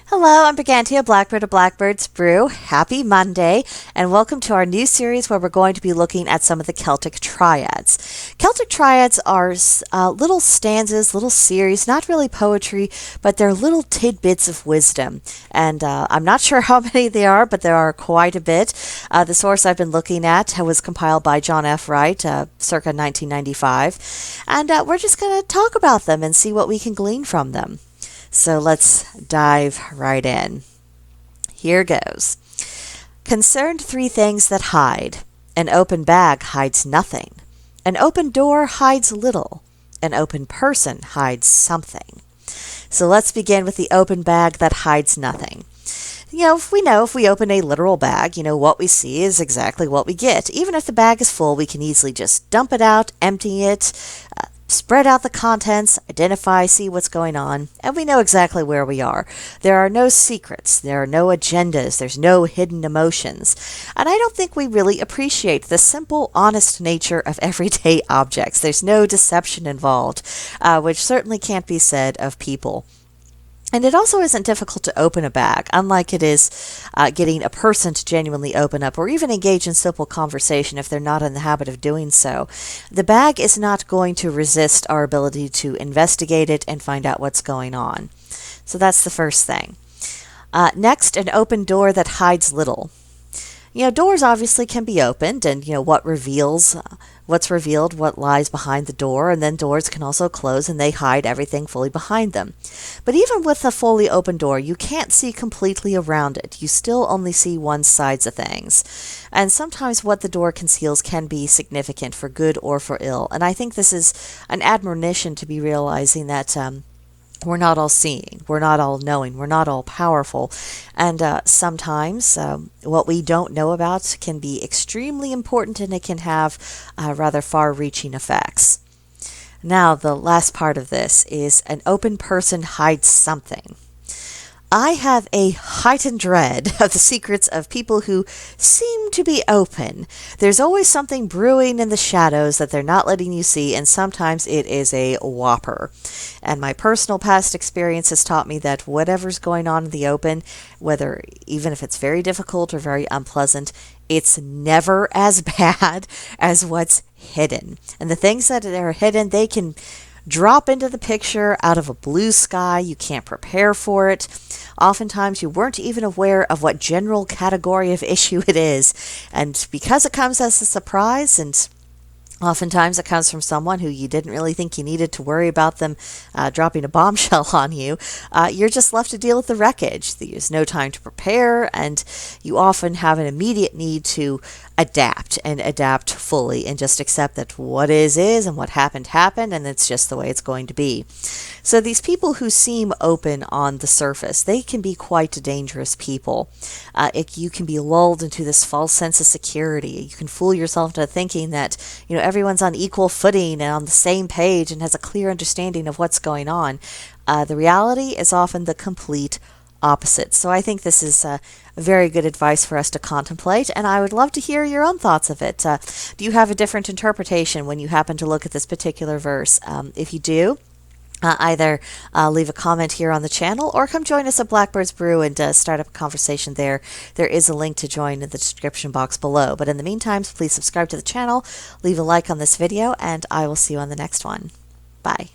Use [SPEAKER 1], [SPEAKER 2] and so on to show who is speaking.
[SPEAKER 1] Hello, I'm Brigantia, Blackbird of Blackbird's Brew. Happy Monday, and welcome to our new series where we're going to be looking at some of the Celtic Triads. Celtic Triads are little stanzas, little series, not really poetry, but they're little tidbits of wisdom. And I'm not sure how many there are, but there are quite a bit. The source I've been looking at was compiled by John F. Wright, circa 1995. And we're just going to talk about them and see what we can glean from them. So let's dive right in. Here goes. Concerned three things that hide. An open bag hides nothing. An open door hides little. An open person hides something. So let's begin with the open bag that hides nothing. If we open a literal bag, what we see is exactly what we get. Even if the bag is full, we can easily just dump it out, empty it, spread out the contents, identify, see what's going on, and we know exactly where we are. There are no secrets, there are no agendas, there's no hidden emotions. And I don't think we really appreciate the simple, honest nature of everyday objects. There's no deception involved, which certainly can't be said of people. And it also isn't difficult to open a bag, unlike it is getting a person to genuinely open up or even engage in simple conversation if they're not in the habit of doing so. The bag is not going to resist our ability to investigate it and find out what's going on. So that's the first thing. Next, an open door that hides little. Doors obviously can be opened, and what's revealed, what lies behind the door, and then doors can also close and they hide everything fully behind them. But even with a fully open door, you can't see completely around it. You still only see one side of things. And sometimes what the door conceals can be significant for good or for ill. And I think this is an admonition to be realizing that we're not all seeing, we're not all knowing, we're not all powerful. And sometimes what we don't know about can be extremely important, and it can have rather far-reaching effects. Now, the last part of this is an open person hides something. I have a heightened dread of the secrets of people who seem to be open. There's always something brewing in the shadows that they're not letting you see, and sometimes it is a whopper. And my personal past experience has taught me that whatever's going on in the open, even if it's very difficult or very unpleasant, it's never as bad as what's hidden. And the things that are hidden, they can drop into the picture out of a blue sky. You can't prepare for it. Oftentimes you weren't even aware of what general category of issue it is. And because it comes as a surprise, and oftentimes it comes from someone who you didn't really think you needed to worry about them dropping a bombshell on you, you're just left to deal with the wreckage. There's no time to prepare, and you often have an immediate need to adapt fully and just accept that what is and what happened, and it's just the way it's going to be. So these people who seem open on the surface, they can be quite dangerous people. You can be lulled into this false sense of security. You can fool yourself into thinking that everyone's on equal footing and on the same page and has a clear understanding of what's going on. The reality is often the complete opposite. So I think this is very good advice for us to contemplate, and I would love to hear your own thoughts of it. Do you have a different interpretation when you happen to look at this particular verse? If you do, either leave a comment here on the channel or come join us at Blackbird's Brew and start up a conversation there. There is a link to join in the description box below. But in the meantime, please subscribe to the channel, leave a like on this video, and I will see you on the next one. Bye.